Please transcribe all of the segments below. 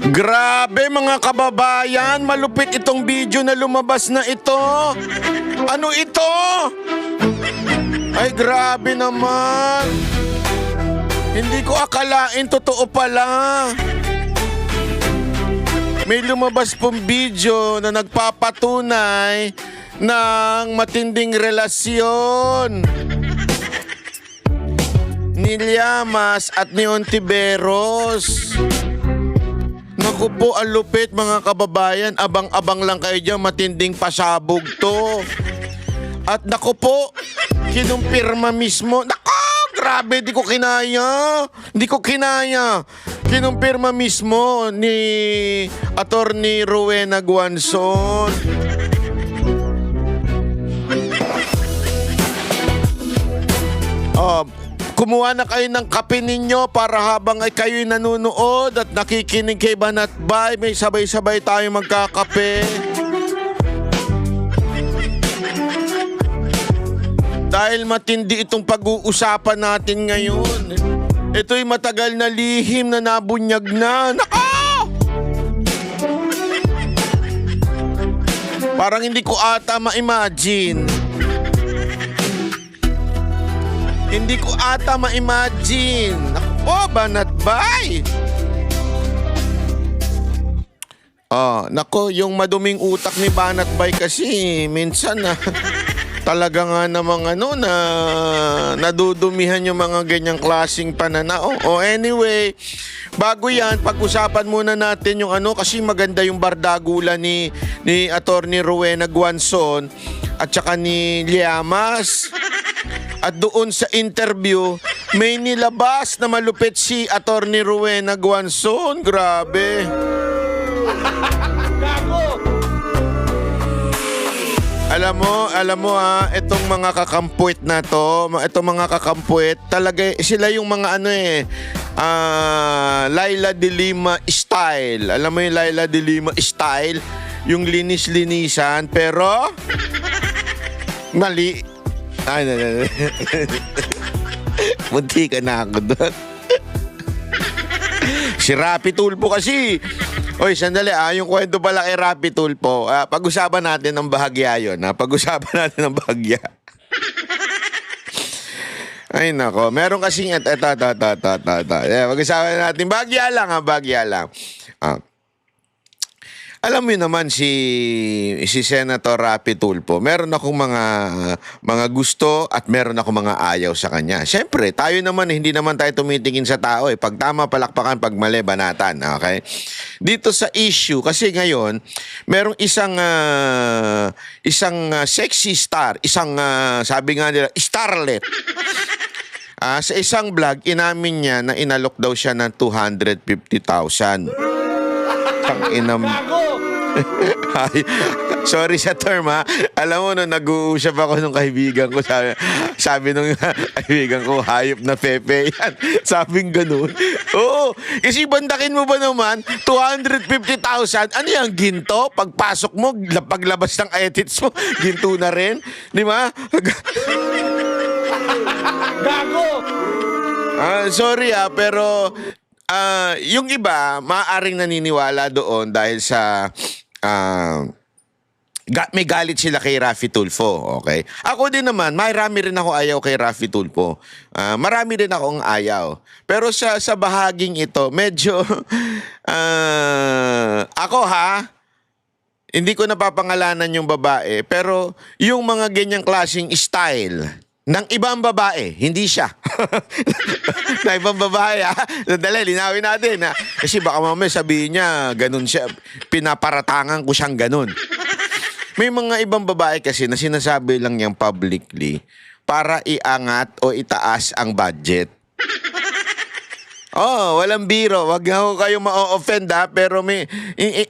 Grabe mga kababayan, malupit itong video na lumabas na ito. Ano ito? Ay grabe naman. Hindi ko akalain totoo pala. May lumabas pong video na nagpapatunay ng matinding relasyon ni Llamas at ni Ontiveros. Naku po, ang lupit mga kababayan. Abang-abang lang kayo dyan, matinding pasabog to. At naku po, kinumpirma mismo. Naku, grabe, di ko kinaya. Di ko kinaya. Kinumpirma mismo ni Attorney Rowena Guanzon. Kumuha na kayo ng kape ninyo para habang ay kayo'y nanonood at nakikinig kay Banat Bay, may sabay-sabay tayo magkakape. Dahil matindi itong pag-uusapan natin ngayon. Ito'y matagal na lihim na nabunyag na. Nako! Parang hindi ko ata ma-imagine. Hindi ko ata ma-imagine. Naku, Banat Bay! Nako, yung maduming utak ni Banat Bay kasi minsan na talaga nga namang na nadudumihan yung mga ganyang klaseng pananao. Anyway, bago yan, pag-usapan muna natin yung kasi maganda yung bardagulan ni Attorney Rowena Guanzon at saka ni Llamas. At doon sa interview, may nilabas na malupit si Attorney Rowena Guanzon. Grabe. Alam mo itong mga kakampuit na to, itong mga kakampuit, talaga sila yung mga Laila de Lima style. Alam mo yung Laila de Lima style? Yung linis-linisan, pero mali. Ay, munti ka na ako doon. Si Rapi Tulfo kasi. Oy, sandali yung kwento pala kay Rapi Tulfo. Pag-usapan natin ng bahagya yun. Pag-usapan natin ng bahagya. Ay, nako. Meron kasing pag-usapan natin. Bahagya lang, bahagya lang. Alam mo naman si Senator Rapi Tulfo, meron akong mga gusto at meron akong mga ayaw sa kanya. Siyempre, tayo naman, hindi naman tayo tumitingin sa tao. Pag tama, palakpakan, pag mali, banatan. Okay? Dito sa issue, kasi ngayon, merong isang sexy star, sabi nga nila, starlet. Sa isang vlog, inamin niya na inalok daw siya ng 250,000. Ay, sorry sa term Alam mo nag-uusap ako nung kaibigan ko, sabi nung kaibigan ko, hayop na Pepe yan. Sabing ganun. Oo, kasi bandakin mo ba naman 250,000, ano yung ginto? Pagpasok mo, paglabas ng edits mo, ginto na rin, di ba? Gago. Sorry pero yung iba, maaaring naniniwala doon dahil sa may galit sila kay Rapi Tulfo, okay? Ako din naman, marami rin ako ayaw kay Rapi Tulfo. Marami rin akong ayaw. Pero sa bahaging ito, medyo ako hindi ko napapangalanan yung babae, pero yung mga ganyang klaseng style ng ibang babae, hindi siya. Na ibang babae, Dali, linawin natin, Kasi baka mamaya sabihin niya, ganun siya, pinaparatangan ko siyang ganun. May mga ibang babae kasi na sinasabi lang niyang publicly para iangat o itaas ang budget. Walang biro. Wag na kayo ma-offend pero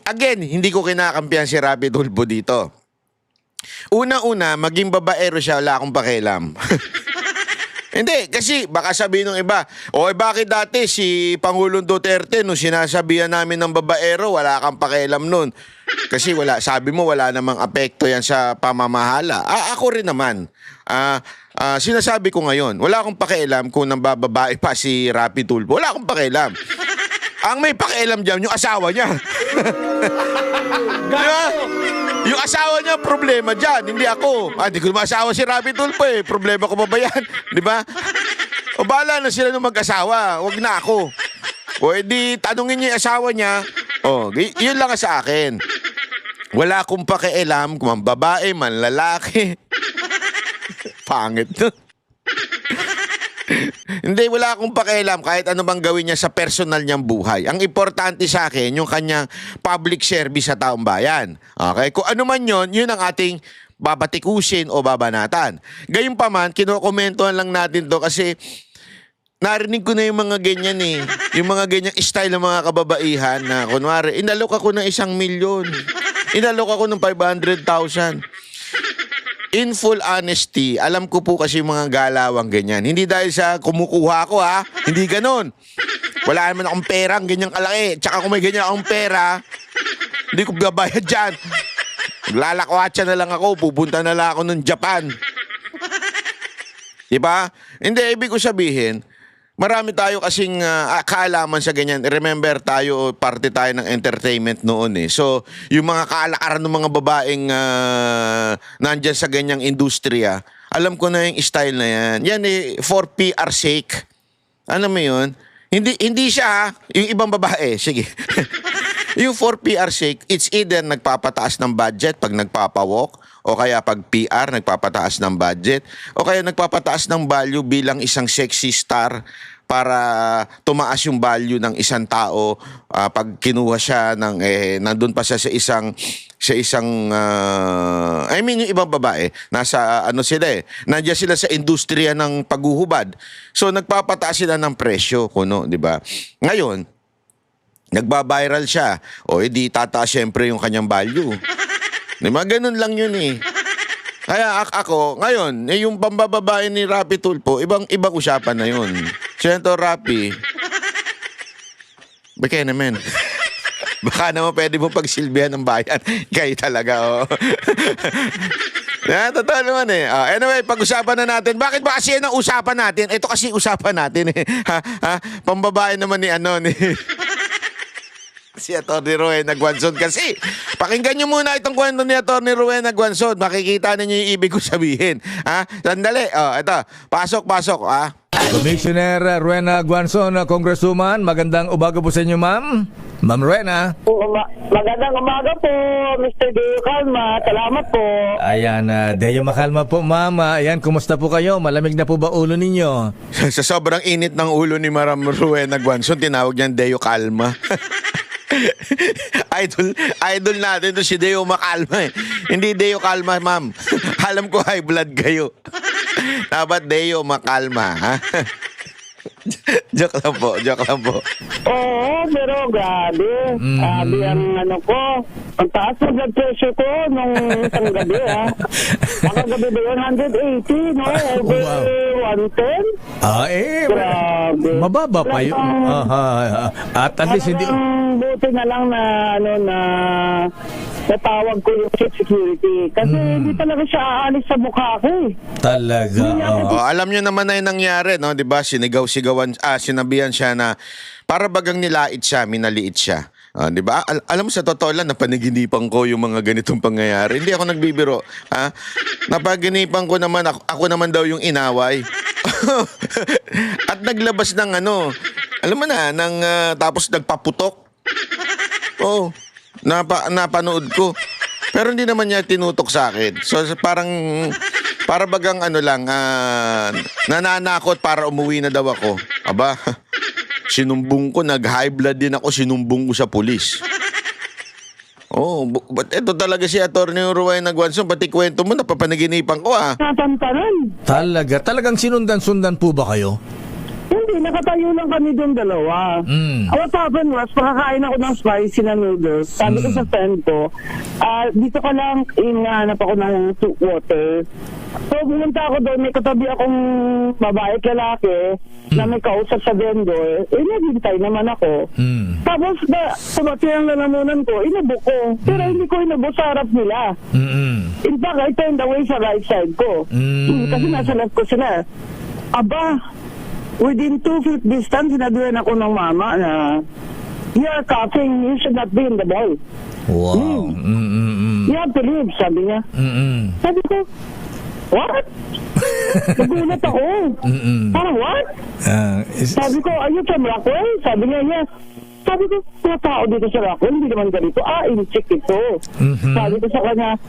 again, hindi ko kinakampihan si Rapi Tulfo dito. Una-una, maging babaero siya, wala akong pakialam. Hindi, kasi baka sabihin ng iba, bakit dati si Pangulong Duterte, nung sinasabihan namin ng babaero, wala kang pakialam nun. Kasi sabi mo, wala namang apekto yan sa pamamahala. Ako rin naman. Sinasabi ko ngayon, wala akong pakialam kung nambababae pa si Rapi Tulfo. Wala akong pakialam. Ang may pakialam dyan, yung asawa niya. Diba? Yung asawa niya, problema dyan, hindi ako. Di ko naman asawa si Rapi Tulfo eh. Problema ko ba yan? Di ba? O bahala na sila nung mag-asawa. Huwag na ako. O edi, tanungin niya yung asawa niya. O, yun lang sa akin. Wala akong pakialam kung man babae, man lalaki. Pangit no? Hindi, wala akong pakialam kahit ano bang gawin niya sa personal niyang buhay. Ang importante sa akin, yung kanyang public service sa taong bayan. Okay? Kung ano man yun ang ating babatikusin o babanatan. Gayunpaman, kinokomentohan lang natin to kasi narinig ko na yung mga ganyan eh. Yung mga ganyang style ng mga kababaihan na kunwari, inalok ako ng 1 milyon. Inalok ako ng 500,000. In full honesty, alam ko po kasi mga galawang ganyan. Hindi dahil sa kumukuha ko ha. Hindi ganon. Wala naman akong pera, ganyang kalaki. Tsaka kung may ganyan akong pera, hindi ko gabayad dyan. Lalakwatsa na lang ako, pupunta na lang ako ng Japan. Diba? Hindi, ibig ko sabihin, marami tayo kasing kaalaman sa ganyan. Remember tayo, parte tayo ng entertainment noon eh. So, yung mga kaalakaran ng mga babaeng nandyan sa ganyang industriya, alam ko na yung style na yan. Yan eh, for PR sake. Ano mo yun? Hindi siya, yung ibang babae, sige. Yung for PR sake, it's either nagpapataas ng budget pag nagpapawalk, o kaya pag PR, nagpapataas ng budget, o kaya nagpapataas ng value bilang isang sexy star para tumaas yung value ng isang tao pag kinuha siya ng nandun pa siya sa isang I mean yung ibang babae nasa ano sila nandiyan sila sa industriya ng paghuhubad, so nagpapataas sila ng presyo kuno, di ba? Ngayon nagba-viral siya, o edi tataas syempre yung kanyang value. Di ba? Ganun lang yun eh. Kaya ako, ngayon, yung pambababae ni Rapi Tulfo, ibang usapan na yun. Senator Rapi, baka naman. Baka naman pwede mo pagsilbihan ng bayan. Kayo talaga, oh. Totoo naman eh. Anyway, pag-usapan na natin. Bakit ba kasi yan ang usapan natin? Ito kasi usapan natin eh. Pambabae naman ni si Atty. Rowena Guanzon kasi. Pakinggan nyo muna itong kwento ni Atty. Rowena Guanzon. Makikita ninyo yung ibig ko sabihin. Sandali. Ito. Pasok. Commissioner Rowena Guanzon, Congresswoman, magandang umaga po sa inyo, ma'am. Ma'am Rowena. Magandang umaga po, Mr. Deo Calma. Salamat po. Ayan, Deo Makalma po, ma'am. Ayan, kumusta po kayo? Malamig na po ba ulo ninyo? Sa sobrang init ng ulo ni Ma'am Rowena Guanzon, tinawag niyang Deo Calma. idol natin to si Deo Makalma eh. Hindi Deo Calma, ma'am. Alam ko high blood kayo. Dapat Deo Makalma, ha? Joke lang po. Oo, pero grabe. Grabe ang ko. Ang taas ng blood pressure ko nung isang gabi, ha? Ang gabi ba yun? 180, no? Over 110? Grabe. Mababa pa yun. At least hindi... Buti na lang na, natawag ko yung chief security. Kasi hindi talaga siya aalis sa mukha ko eh. Talaga. Alam nyo naman na yung nangyari, no? Diba? Sinabihan siya na para bagang nilait siya, minaliit siya. Diba? Alam mo sa totoo lang, napanaginipan ko yung mga ganitong pangyayari. Hindi ako nagbibiro. Napaginipan ko naman, ako naman daw yung inaway. At naglabas ng alam mo na, tapos nagpaputok. Oo. Napanood ko. Pero hindi naman niya tinutok sa akin. So para bagang nananakot para umuwi na daw ako. Aba, sinumbong ko, nag-high blood din ako, sinumbong ko sa pulis. But ito talaga si Atty. Rowena Guanzon, pati kwento mo, napapanaginipan ko Natantanan. Talagang sinundan-sundan po ba kayo? Hindi, nakatayo lang kami doon dalawa. What happened was, pakakain ako ng spicy na noodles. Sabi ko sa friend ko, dito ka lang, inahanap ako ng soup water. So, pumunta ako doon, may katabi akong babae at lalaki na may kausap sa vendor. Naghintay naman ako. Tapos, sabati ang lalamunan ko, inabok ko. Pero hindi ko inabok sa harap nila. In fact, I turned away sa right side ko. Kasi nasa left ko sila. Aba, within 2 feet distance, sinabihan ako ng mama na you're coughing, you should not be in the mall. Wow. You have to leave, sabi niya. Sabi ko, what? Nagulat ako. Parang what? Sabi ko, are you from Rockwell? Sabi niya, yes. Sabi ko, mga tao dito sa Rockwell, hindi naman ganito. In-check ito. Sabi ko sa kanya,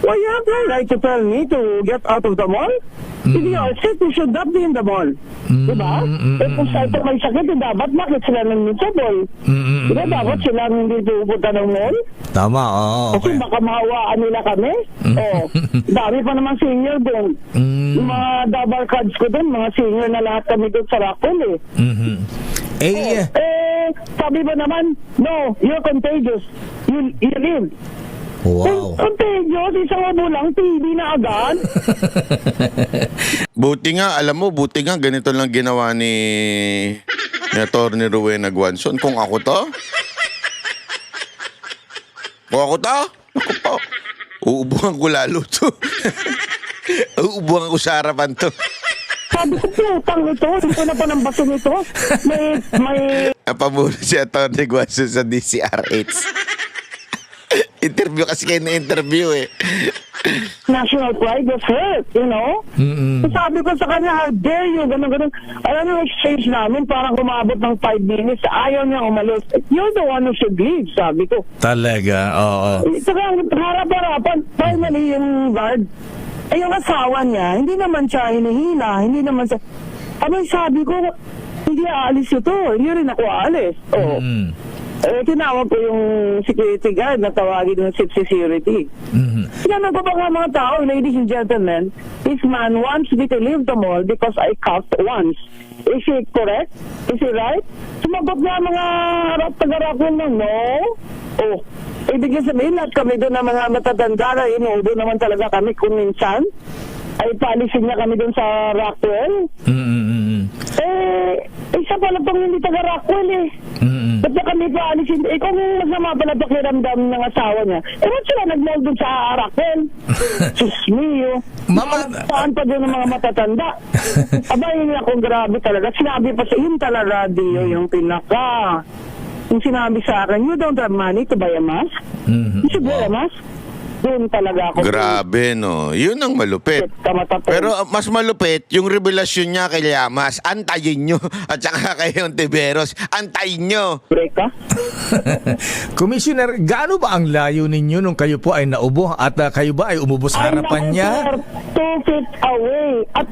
why you have the right to tell me to get out of the mall? If you are sick, you should not be in the mall. Diba? Eh kung sa ito may sakit, dapat bakit sila nang-minsable? Diba dapat sila hindi pupunta ng mall? Tama, Kasi baka mahawaan nila kami. Dami pa naman senior doon. Yung mga double cards ko doon, mga senior na lahat kami doon sa Rockwell sabi ba naman, no, you're contagious. You live. wow. Contagious, isang abo lang, TV na agad. Buti nga, alam mo, ganito lang ginawa ni Atty. Rowena Guanzon. Kung ako to, naku po, uubuhan ko lalo to. Uubuhan ko sa harapan to. Sabi ko, putang ito, dito na pa ng baso nito. May Napamula si Atty. Guanzon sa DCRH. Interview kasi kayo na-interview national pride was hurt, you know? So sabi ko sa kanya, how dare you, ganun. Alam mo, exchange namin, parang umabot ng 5 minutes, ayaw niya umalis. You're the one who should leave, sabi ko. Talaga, oo. Saka harap-harapan, finally yung guard, yung asawa niya, hindi naman siya hinihila, hindi naman siya, sabi ko, hindi aalis ito, hindi rin ako aalis. Tinawag ko yung security guard na tawagin ng security. Tinanong ko pa nga mga tao, ladies and gentlemen, this man wants me to leave the mall because I coughed once. Is he correct? Is he right? Sumagot nga mga taga-Rockwell na, no? Ibig sabihin lahat kami doon na mga matatanda na inuubo naman talaga kami kung minsan ay paalisin niya kami doon sa Rockwell. Isa pala pang hindi taga-Rockwell Ba't na kami paalisin? Kung masama pala pakiramdam ng asawa niya, ba't sila nag-mall doon sa Rockwell? Sus mio. Saan pa doon ang mga matatanda? Yun ako, grabe talaga. Sinabi pa sa yun talaga, radio, yung pinaka. Yung sinabi sa akin, you don't have money to buy a mask? You should buy a mask? Doon talaga ako. Grabe, no? Yun ang malupit. Pero mas malupit, yung revelasyon niya kay Llamas, antayin nyo. At saka kay Ontiveros, antayin nyo. Breka? Commissioner, gaano ba ang layo ninyo nung kayo po ay naubo at kayo ba ay umubo sa harapan niya? 2 feet away. At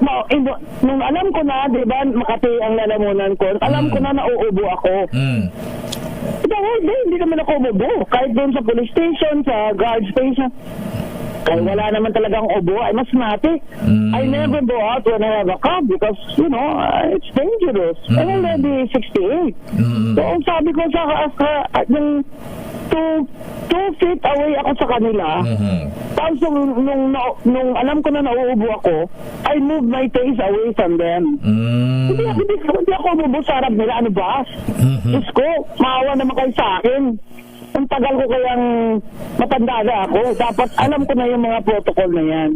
nung alam ko na, di ba, Makati ang lalamunan ko, alam ko na nauubo ako. Hindi naman ako umubo. Kahit doon sa police station, sa guard station. Kaya wala naman talagang ubo. I must matic. I never go out when I have a cough because, it's dangerous. I'm already 68. So, ang sabi ko sa yung 2 feet away ako sa kanila. Tapos nung alam ko na nauubo ako, I moved my face away from them. Hindi ako umubo sa harap nila. Ano ba? Diyos ko, maawa naman kayo sa akin. Ang tagal ko kayang matanda na ako. Dapat alam ko na yung mga protocol na yan.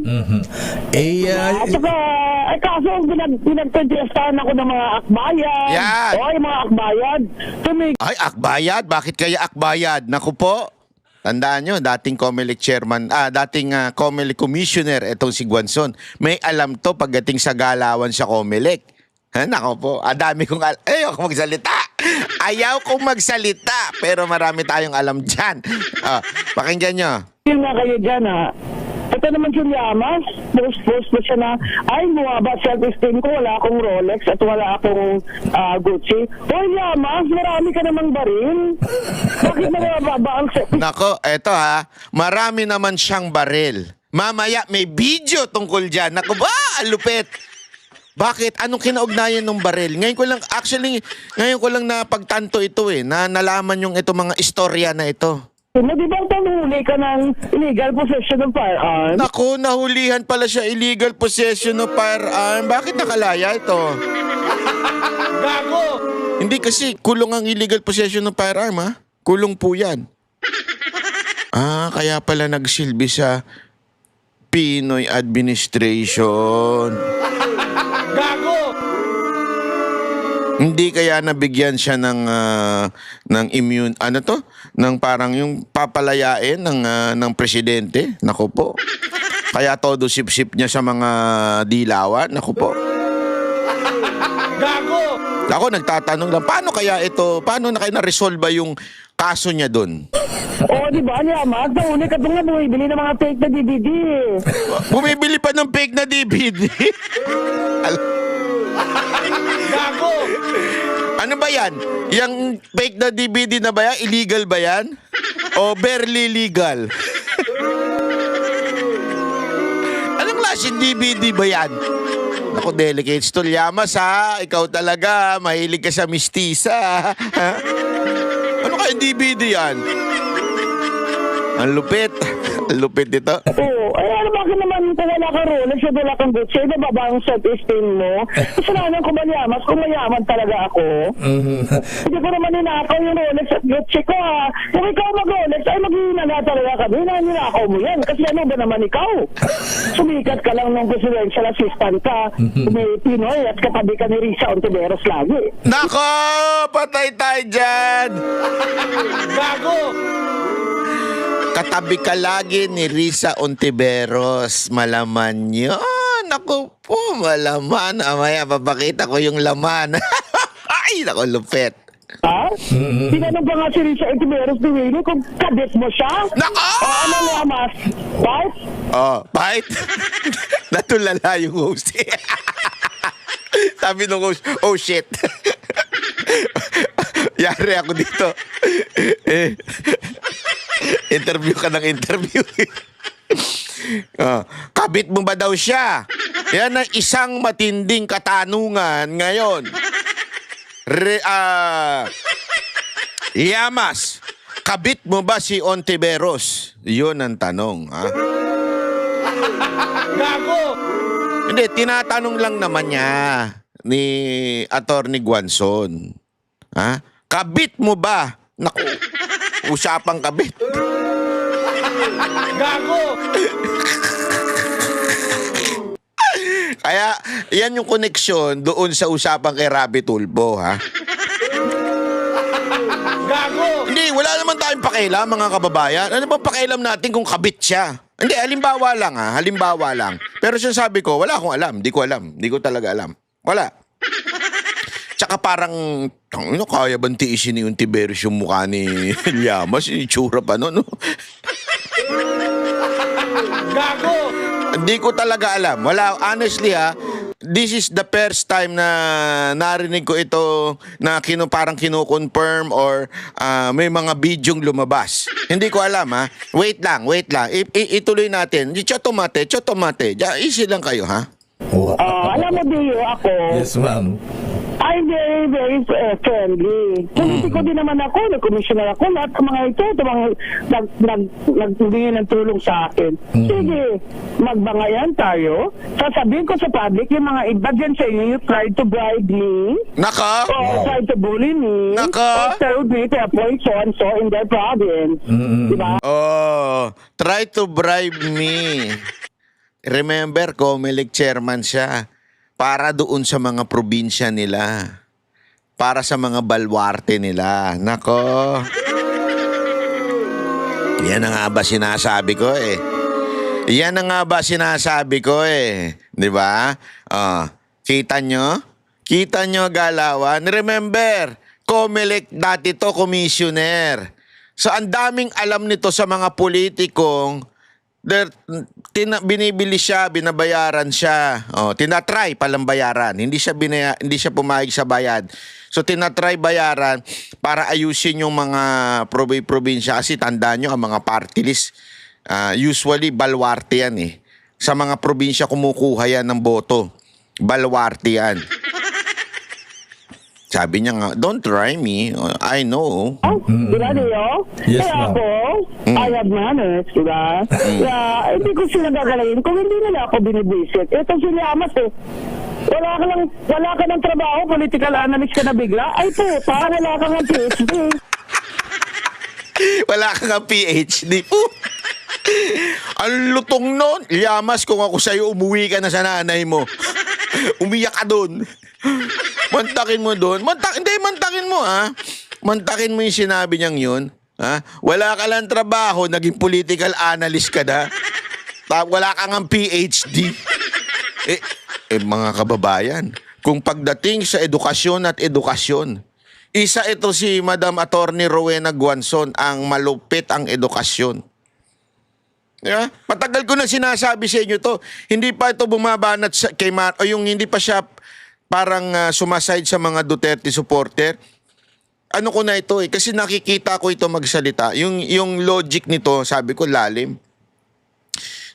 At saka, kaso pinagtagestahan ako ng mga akbayad. Yan. Yung mga akbayad. Ay, akbayad? Bakit kaya akbayad? Naku po. Tandaan nyo, dating COMELEC chairman, dating COMELEC commissioner, etong si Guanzon. May alam to pagdating sa galawan sa COMELEC. Nako po, dami kong ayaw kong magsalita. Ayaw kong magsalita, pero marami tayong alam dyan. Pakinggan nyo. Yun nga kayo dyan Ito naman si Llamas, post siya na, bumaba self-esteem ko, wala akong Rolex at wala akong Gucci. Llamas, marami ka namang baril. Bakit nababa ang Nako, eto marami naman siyang baril. Mamaya may video tungkol dyan. Nako ba, lupit. Bakit? Anong kinaugnayan ng baril? Ngayon ko lang napagtanto ito na nalaman yung ito mga istorya na ito. Di ba tanghuli ka ng illegal possession of firearm? Naku, nahulihan pala siya illegal possession of firearm. Bakit nakalaya ito? Gago! Hindi kasi kulong ang illegal possession of firearm Kulong po yan. Kaya pala nagsilbi sa Pinoy administration. Gago! Hindi kaya nabigyan siya ng immune ng parang yung papalayain ng presidente. Naku po. Kaya todo sip-sip niya sa mga dilawan. Naku po. Gago! Ako nagtatanong lang, paano na kayo na-resolve yung kaso niya doon? Oo, di ba, Yamas? Nauna ka doon nga bumibili ng mga fake na DVD. Bumibili pa ng fake na DVD. Gago! Ano ba yan? Yung fake na DVD na ba yan? Illegal ba yan? O barely legal? Anong klaseng DVD ba yan? Ako, delicate stool. Yamas, ha? Ikaw talaga, mahilig ka sa mistisa. Ha? Ano kaya DVD yan? Ang lupit. Ang lupit nito. Oo, ano bakit naman kung wala ka Rolex at wala kang Gucci, bababa ang self-esteem mo? Kasalanan ko ba, Yamas, kung mayaman talaga ako? Hindi ko naman ninakaw yung Rolex at Gucci ko, ha? Kung ikaw mag-Rolex, ay maghihinaga talaga ka. Ninakaw mo yan. Kasi ano ba naman ikaw? Sumikat ka lang nung presidential assistant ka. May Pinoy at katabi ka ni Risa Ontiveros lagi. Nako! Patay tayo dyan! Gago! Katabi ka lagi ni Risa Ontiveros. Malaman yun. Naku po, malaman. Amaya, papakita ko yung laman. Ay, naku, lupet. Ha? Tinanong pa nga si Risa Ontiveros ni Willie kung kadit mo siya? Nako! O ano, Yamas? Right? Oh, bite? Natulala yung host. Sabi nung host, oh shit. Yari ako dito. Interview ka ng interview. Kabit mo ba daw siya? Yan ang isang matinding katanungan ngayon. Yamas, kabit mo ba si Ontiveros? Yun ang tanong. Ha? Gago! Hindi, tinatanong lang naman niya ni Attorney Guanzon. Ha? Kabit mo ba? Naku, usapang kabit. Gago! Kaya, yan yung koneksyon doon sa usapang kay Rabi Tulfo, ha? Gago! Hindi, wala naman tayong pakialam, mga kababayan. Ano bang pakialam natin kung kabit siya? Hindi, halimbawa lang, ha? Halimbawa lang. Pero sinasabi ko, wala akong alam. Di ko alam. Di ko talaga alam. Wala. Tsaka parang, ano, kaya bang tiisin ni Ontiveros yung mukha ni Llamas? Itsura pa, no? Gago! Hindi ko talaga alam. Wala, honestly ha, this is the first time na narinig ko ito na parang kino-confirm or may mga bidyong lumabas. Hindi ko alam ha. Wait lang. Ituloy natin. Chotomate. Easy lang kayo ha. Alam mo, Dio, ako, Yes, ma'am. I'm very, very friendly. Politiko din naman ako, nag-commissioner ako, lahat ng mga ito nagbigay ng tulong sa akin. Sige, magbangayan tayo. Sasabihin ko sa public, yung mga iba dyan sa inyo, you tried to bribe me, Naka? or tried to bully me, Naka? or told me to appoint so-and-so in their province. Diba? Oh, try to bribe me. Remember, Comelec chairman siya. Para doon sa mga probinsya nila. Para sa mga balwarte nila. Nako. Yan na nga ba sinasabi ko eh. Yan na nga ba sinasabi ko eh. Di ba? Kita nyo? Kita nyo, Galawan? Remember, Comelec dati to, commissioner. So, ang daming alam nito sa mga politikong binibili siya, binabayaran siya. Tinatry palang bayaran. Hindi siya pumayag sa bayad. So tinatry bayaran para ayusin yung mga probinsya kasi tandaan nyo ang mga party list. Usually balwarte yan eh. Sa mga probinsya kumukuha yan ng boto. Balwarte yan. Sabi niya nga, don't try me. I know. Diba, Leo? Yes, Kaya ma'am. ako, I have manners, diba? Kaya, hindi ko sila gagalawin kung hindi nila ako binibisit. Ito si Llamas eh. Wala ka ng trabaho, political analyst ka na bigla. Ay puta, wala ka ng PhD. Wala ka nga PhD. Ang lutong nun. Llamas, kung ako sa'yo, umuwi ka na sa nanay mo. Umiyak ka dun. Mantakin mo doon. Hindi, mantakin mo, ha? Mantakin mo yung sinabi niyang yun. Ha? Wala ka lang trabaho, naging political analyst ka na. Wala ka ng PhD. Mga kababayan, kung pagdating sa edukasyon at edukasyon, isa ito si Madam Attorney Rowena Guanzon, ang malupit ang edukasyon. Yeah? Matagal ko na sinasabi sa inyo to. Hindi pa ito bumabanat sa, o yung hindi pa siya parang sumaside sa mga Duterte supporter. Ano ko na ito kasi nakikita ko ito magsalita. Yung logic nito, sabi ko lalim.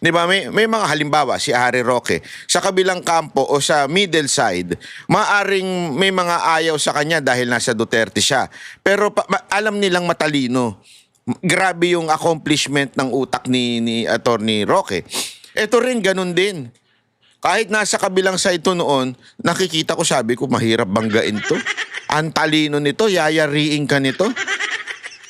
Di ba? May mga halimbawa, si Harry Roque, sa kabilang kampo o sa middle side, maaring may mga ayaw sa kanya dahil nasa Duterte siya. Pero alam nilang matalino. Grabe yung accomplishment ng utak ni Attorney Roque. Ito rin, ganun din. Kahit nasa kabilang side ito noon, nakikita ko, sabi ko, mahirap banggain to. Ang talino nito, yayariin ka nito.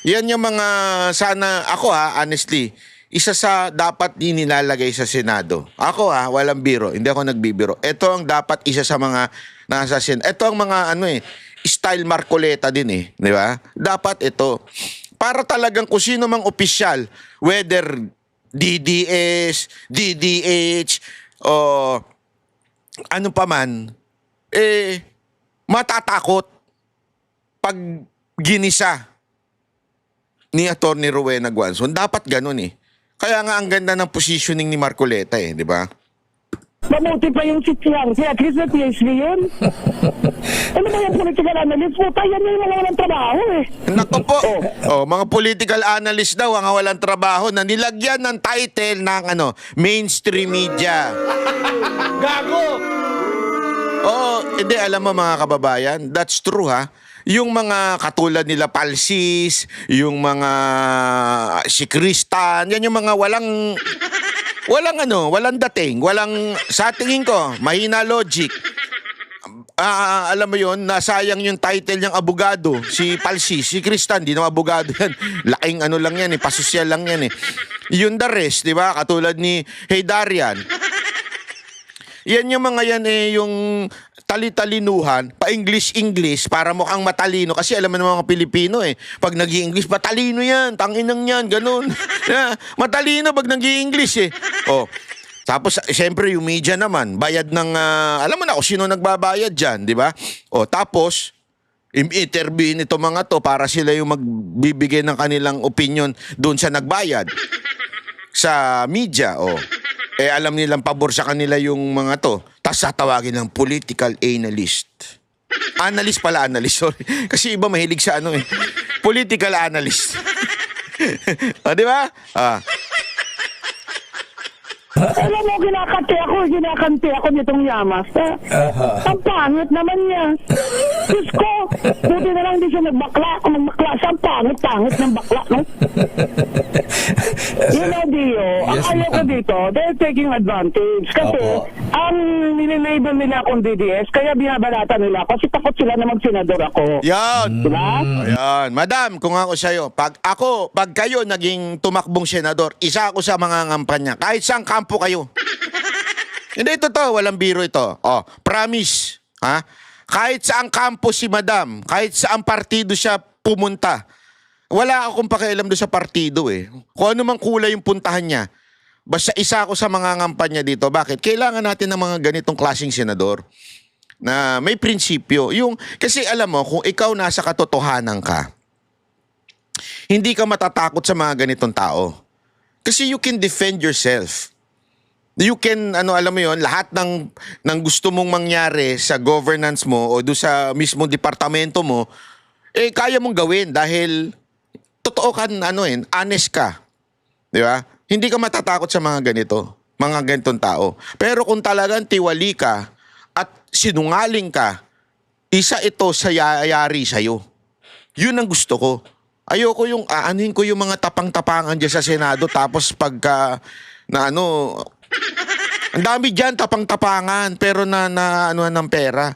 Yan yung mga, sana, ako honestly, isa sa dapat din nilalagay sa Senado. Ako walang biro. Hindi ako nagbibiro. Ito ang dapat isa sa mga nasa Senado. Ito ang mga style Marcoleta din Di ba? Dapat ito. Para talagang kung sino mang opisyal, whether DDS, DDH, o ano pa man, matatakot pag ginisa ni Attorney Rowena Guanzon. Dapat ganun Kaya nga ang ganda ng positioning ni Marcoleta di ba? Mabuti pa yung si Tiangsi. At least na PhD yun. Ano ba yung political analyst mo? Yan yung mga walang trabaho Naku po. Mga political analyst daw ang walang trabaho na nilagyan ng title ng mainstream media. Gago! Hindi, alam mo mga kababayan, that's true Yung mga katulad nila Palsis, yung mga si Kristan, yan yung mga walang dating, sa tingin ko, mahina logic. Alam mo yun, nasayang yung title niyang abogado, si Palsis, si Kristan, di na abogado yan. Laking lang yan pasosyal lang yan Yung the rest, di ba? Katulad ni Heydarian. Yan yung mga yan yung tali-talinuhan, pa-English para mukhang matalino. Kasi alam mo ng mga Pilipino pag nag-i-English, matalino yan, tanginang yan, ganun. Matalino pag nag-i-English Tapos, siyempre, yung media naman, bayad ng, alam mo na kung sino nagbabayad dyan, di ba? Tapos, interview nito mga to para sila yung magbibigay ng kanilang opinion doon sa nagbayad. Sa media, alam nilang pabor sa kanila yung mga to. Tapos tatawagin ng political analyst. Analyst, sorry. Kasi iba mahilig sa political analyst. Di ba? Alam mo, kinakante ako nitong Yamas. Ang pangit naman niya. Diyos ko, buti na lang di siya nagbakla. Kung magbakla siya, ang pangit ng bakla, no? Dio, ang ayaw ko dito, they're taking advantage. Kasi, ang nililabel nila akong DDS, kaya binabalatan nila ako kasi takot sila na magsenador ako. Yan. Diba? Ayan. Madam, kung ako sa'yo, pag kayo naging tumakbong senador, isa ako sa mga ngampanya. Kahit saan kampo kayo. Hindi, totoo. Walang biro ito. Promise. Kahit saan kampo si Madam, kahit saan partido siya pumunta, wala akong pakialam doon sa partido Kung ano mang kulay yung puntahan niya, basta isa ako sa mga ngampanya dito. Bakit? Kailangan natin ng mga ganitong klaseng senador na may prinsipyo. Kasi alam mo, kung ikaw nasa katotohanan ka, hindi ka matatakot sa mga ganitong tao. Kasi you can defend yourself. You can, alam mo yon, lahat ng gusto mong mangyari sa governance mo o doon sa mismong departamento mo, kaya mong gawin dahil totoo ka, honest ka. Di ba? Hindi ka matatakot sa mga ganitong tao. Pero kung talagang tiwali ka at sinungaling ka, isa ito sa yayari sa'yo. Yun ang gusto ko. Ayoko yung aanhin ko yung mga tapang-tapangan dyan sa Senado tapos pagka ang dami dyan tapang-tapangan pero ng pera.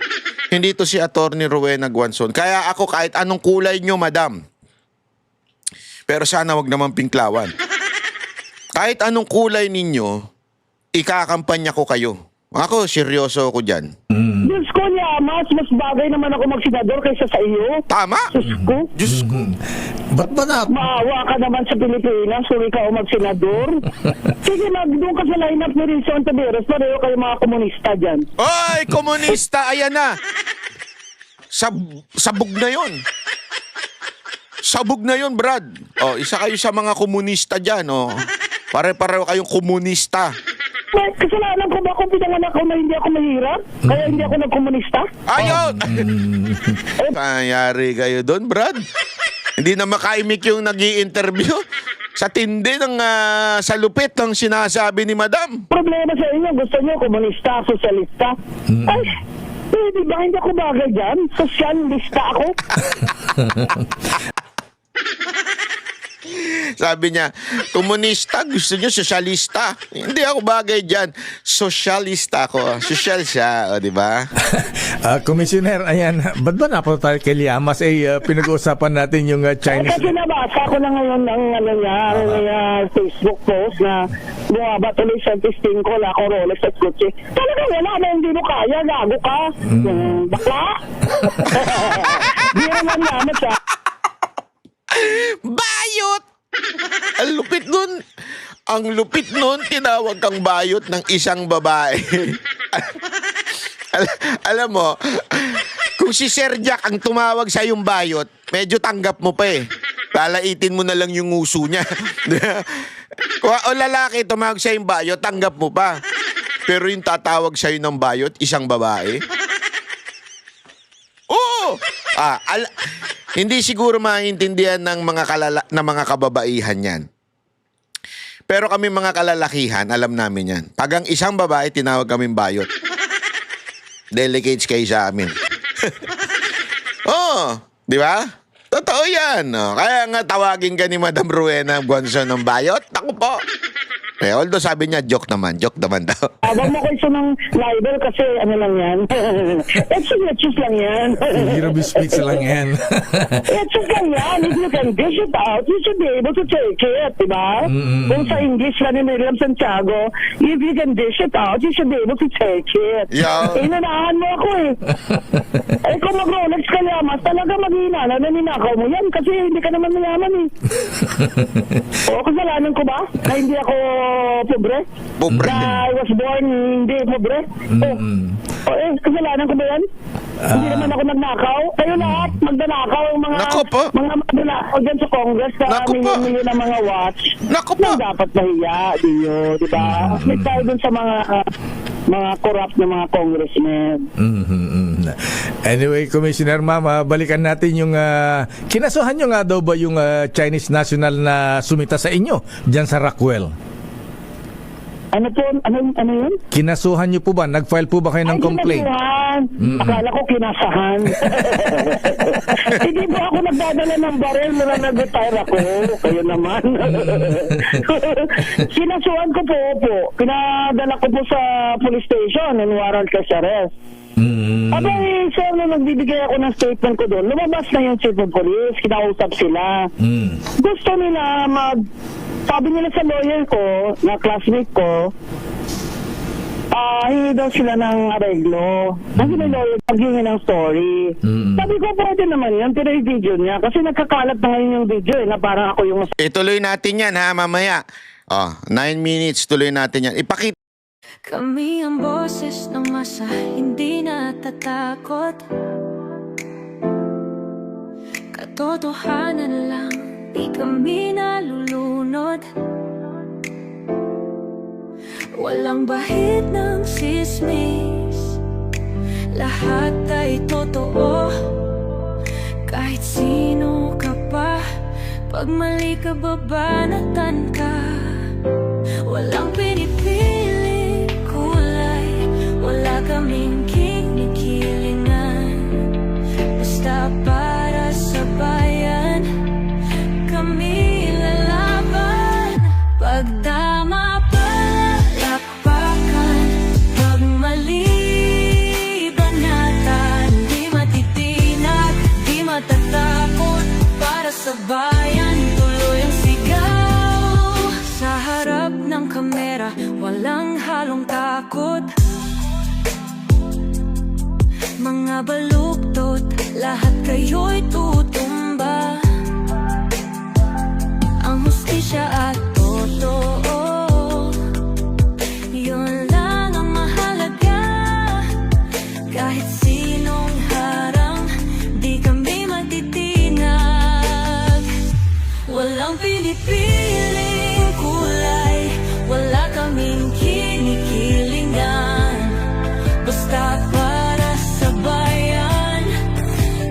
Hindi to si Attorney Rowena Guanzon. Kaya ako kahit anong kulay nyo, Madam. Pero sana wag naman pinklawan. Kahit anong kulay ninyo, ikakampanya ko kayo. Ako, seryoso ako dyan. Diyos ko niya, Llamas, mas bagay naman ako magsenador kaysa sa iyo. Tama. Sus ko. Diyos ko. Ba't ba na? Maawa ka naman sa Pilipinas kung ikaw ang magsenador. Sige, doon ka sa lineup ni Rizon Taveras. Pareho kayo mga komunista dyan. Oy, komunista, ayan na. Sabog na yon. Sabog na yon, Brad. Oh, isa kayo sa mga komunista dyan, oh. Pare-pareho kayong komunista. May kasalanan ko ba kung pinanganak ko na hindi ako mahirap? Kaya hindi ako nagkomunista? Ayun! Kayari kayo doon, Brad. Hindi na makaimik yung nag-i-interview. Sa tindi ng sa lupit ng sinasabi ni Madam. Problema sa inyo, gusto nyo komunista, sosyalista? Ay, di ba hindi ako bagay dyan? Sosyalista ako? Sabi niya, komunista, gusto niyo sosyalista. Hindi ako bagay dyan. Sosyalista ako. Sosyal siya, o, di ba? Commissioner, ayan, ba't ba napunta tayo kay Llamas? Pinag-uusapan natin yung Chinese... Kasi nabasa ko na ngayon ng Facebook post na bumaba tuloy sa testing ko, wala akong Rolex at kotse. Talaga wala na, hindi mo kaya, gago ka. Bakla? Di naman naman siya. Bayot! Ang lupit nun. Ang lupit nun, tinawag kang bayot ng isang babae. Alam mo, kung si Sir Jack ang tumawag sa yung bayot, medyo tanggap mo pa eh. Lalaitin mo na lang yung uso niya. Kung o lalaki tumawag sa yung bayot, tanggap mo pa. Pero yung tatawag sa'yo ng bayot, isang babae. Oo! Hindi siguro maintindihan ng mga kababaihan yan. Pero kami mga kalalakihan, alam namin yan. Pag ang isang babae, tinawag kaming bayot. Delicates kayo sa amin. Oh, di ba? Totoo yan. Oh. Kaya nga tawagin ka ni Madam Rowena Guanzon ng bayot. Naku po. Although sabi niya, joke naman daw. Abang mo kayo ng libel kasi ano lang yan. Etchus lang yan. Hero speaks lang yan. Etchus lang yan. If you can dish it out, you should be able to take it, diba? Kung sa English lang ni Miriam Santiago, if you can dish it out, you should be able to take it. Yeah. Inanahan mo ako eh. Kung mag-Rolex ka Llamas, talaga mag-iinala na ninakaw mo yan kasi hindi ka naman mayaman eh. O, kasalanan ko ba? Na hindi ako pobre? Pobre. Na I was born hindi pobre? Kasalanan ko ba yan? Hindi naman ako nagnakaw. Kayo lahat, magdanakaw ang mga Nako po. mga magnanakaw dyan sa Congress sa Nako po. milyon-milyon ng mga watch. Naku po. Na dapat mahiya, di ba? May tayo dun sa mga corrupt na mga congressmen. Anyway, Commissioner Ma'am, balikan natin yung kinasuhan nyo nga daw ba yung Chinese national na sumita sa inyo dyan sa Rockwell? Ano po? Ano yun? Kinasuhan nyo po ba? Nag-file po ba kayo ng complaint? Kinasuhan. Akala ko kinasahan. Hindi po ako nagdadala ng baril mula nag-retire ako. Kayo naman. Kinasuhan ko po. Pinadala ko po sa police station and warrantless arrest. Abay, sir, nung nagbibigay ako ng statement ko doon, lumabas na yung chief of police, kinausap sila. Gusto nila sabi nila sa lawyer ko, na classmate ko, hindi daw sila ng areglo. Kasi may lawyer, maghingi ng story. Sabi ko, pwede naman yan, pero yung video niya. Kasi nagkakalat na ngayon yung video na parang ako yung... Ituloy natin yan ha, mamaya. 9 minutes, tuloy natin yan. Ipakita. Kami ang boses ng masa, hindi natatakot. Katotohanan lang, di kami nalulunod. Walang bahid ng sismis, lahat ay totoo. Kahit sino ka pa, pag mali ka babanatan ka. Walang pinipili kulay, wala kaming kinikilingan. Basta para sa bayan, kami lalaban. Pag tama palakpakan, pag mali banatan. Di matitinag, di matatakot, para sa bayan tuloy ang sigaw. Sa harap ng kamera, walang halong takot. mga baluktot, lahat kayo'y tutumba. Ang hustisya at totoo, yun lang ang mahalaga. Kahit sinong harang, di kami matitinag. Walang pinipiling kulay, wala kaming kinikilingan. Basta para sa bayan,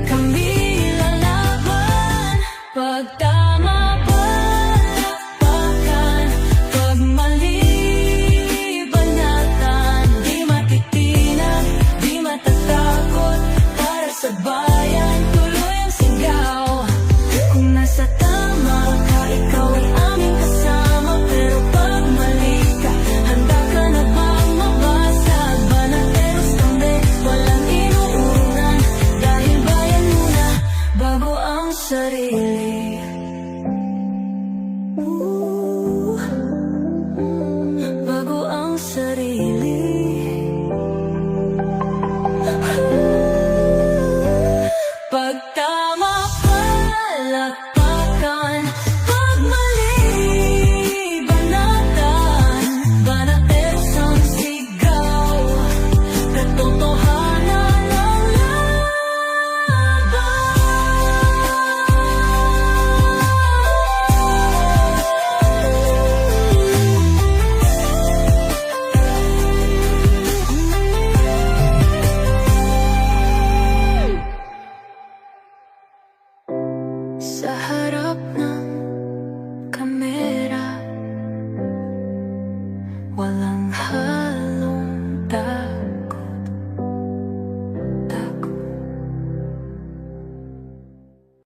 kami lalaban. Pag tama palakpakan, pag mali banatan. Di matitinag, di matatakot, para sa bayan tuloy ang sigaw. Kung nasa tama ka, ikaw ay aming kasama. Pero pag mali ka, handa ka na bang mabasag? Banateros kami, walang inuunan, dahil bayan muna bago ang sarili. Bago ang sarili. Pag tama palakpakan, pag mali banatan. Banateros ang sigaw, katotohanan ang laban. Sa harap